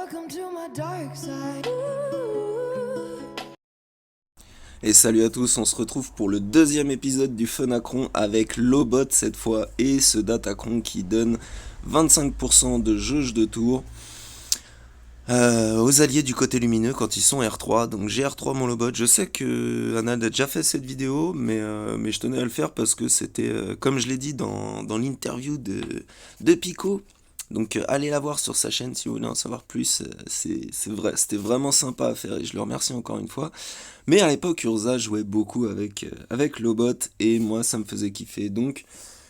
Welcome to my dark side. Et salut à tous, on se retrouve pour le deuxième épisode du Fenacron avec Lobot cette fois et ce Datacron qui donne 25% de jauge de tour aux alliés du côté lumineux quand ils sont R3. Donc j'ai R3 mon Lobot, je sais que Anna a déjà fait cette vidéo mais je tenais à le faire parce que c'était comme je l'ai dit dans l'interview de Pico. Donc allez la voir sur sa chaîne si vous voulez en savoir plus, c'est vrai, c'était vraiment sympa à faire et je le remercie encore une fois. Mais à l'époque Urza jouait beaucoup avec Lobot et moi ça me faisait kiffer, donc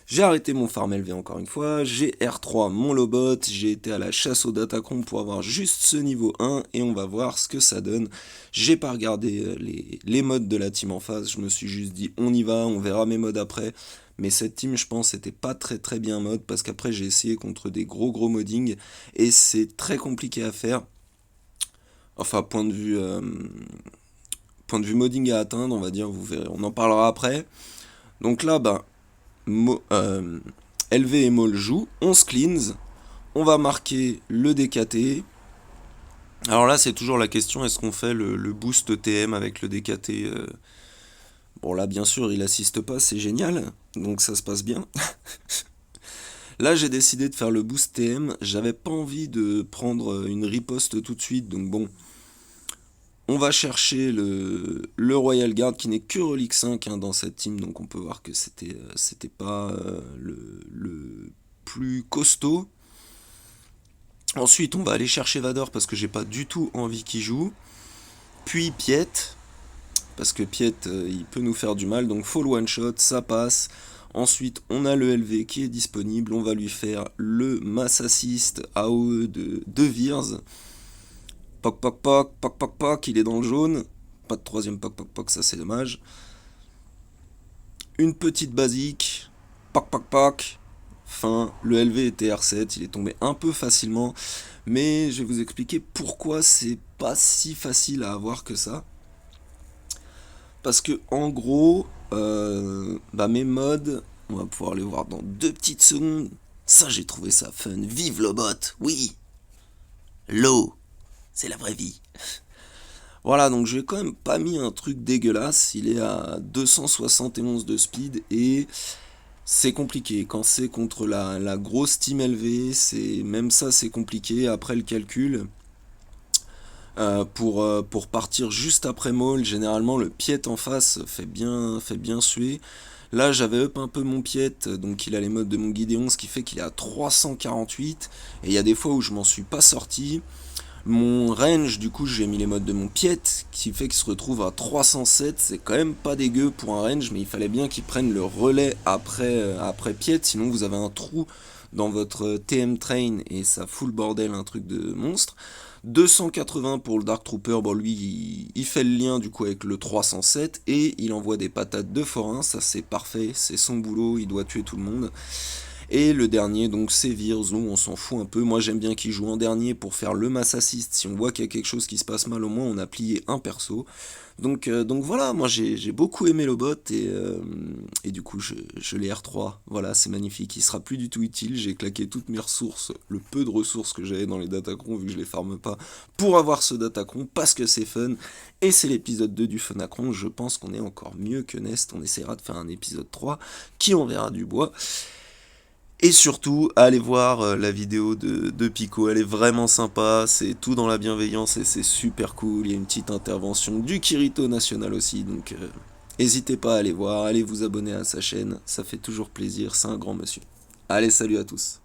j'ai arrêté mon farm LV encore une fois, j'ai R3 mon Lobot, j'ai été à la chasse au Datacron pour avoir juste ce niveau 1 et on va voir ce que ça donne. J'ai pas regardé les modes de la team en face, je me suis juste dit on y va, on verra mes modes après. Mais cette team, je pense, était pas très bien mode parce qu'après j'ai essayé contre des gros modding et c'est très compliqué à faire. Enfin, point de vue modding à atteindre, on va dire, vous verrez, on en parlera après. Donc là, LV et Maul jouent, on se cleanse, on va marquer le DKT. Alors là, c'est toujours la question, est-ce qu'on fait le boost TM avec le DKT Bon là, bien sûr, il assiste pas, c'est génial, donc ça se passe bien. Là, j'ai décidé de faire le boost TM. J'avais pas envie de prendre une riposte tout de suite, donc bon. On va chercher le Royal Guard qui n'est que Relic 5 dans cette team, donc on peut voir que c'était pas le plus costaud. Ensuite, on va aller chercher Vador parce que j'ai pas du tout envie qu'il joue. Puis Piet, parce que Piet il peut nous faire du mal, donc full one shot, ça passe. Ensuite, on a le LV qui est disponible, on va lui faire le Mass Assist AOE de Virs. Poc, il est dans le jaune. Pas de troisième poc, ça c'est dommage. Une petite basique. Poc. Fin, le LV était R7, il est tombé un peu facilement. Mais je vais vous expliquer pourquoi c'est pas si facile à avoir que ça. Parce que en gros, mes mods, on va pouvoir les voir dans 2 petites secondes. Ça, j'ai trouvé ça fun. Vive le bot, oui. L'eau, c'est la vraie vie. Voilà, donc j'ai quand même pas mis un truc dégueulasse. Il est à 271 de speed et c'est compliqué. Quand c'est contre la grosse team LV, même ça c'est compliqué. Après le calcul, pour partir juste après Maul, généralement le pied en face fait bien suer. Là j'avais up un peu mon pied, donc il a les modes de mon Gideon, ce qui fait qu'il est à 348. Et il y a des fois où je m'en suis pas sorti. Mon range, du coup, j'ai mis les modes de mon pied, qui fait qu'il se retrouve à 307. C'est quand même pas dégueu pour un range, mais il fallait bien qu'il prenne le relais après pied, sinon vous avez un trou dans votre TM train et ça fout le bordel, un truc de monstre. 280 pour le Dark Trooper, bon lui il fait le lien du coup avec le 307 et il envoie des patates de forain, ça c'est parfait, c'est son boulot, il doit tuer tout le monde. Et le dernier, donc c'est Virs, nous on s'en fout un peu. Moi j'aime bien qu'il joue en dernier pour faire le mass assist. Si on voit qu'il y a quelque chose qui se passe mal, au moins on a plié un perso. Donc voilà, moi j'ai beaucoup aimé le bot et du coup je l'ai R3. Voilà, c'est magnifique. Il sera plus du tout utile. J'ai claqué toutes mes ressources, le peu de ressources que j'avais dans les Datacrons, vu que je les farme pas, pour avoir ce Datacron parce que c'est fun. Et c'est l'épisode 2 du Fenacron. Je pense qu'on est encore mieux que Nest. On essaiera de faire un épisode 3 qui enverra du bois. Et surtout, allez voir la vidéo de Pico, elle est vraiment sympa, c'est tout dans la bienveillance et c'est super cool. Il y a une petite intervention du Kirito National aussi, donc n'hésitez pas à aller voir, allez vous abonner à sa chaîne, ça fait toujours plaisir, c'est un grand monsieur. Allez, salut à tous.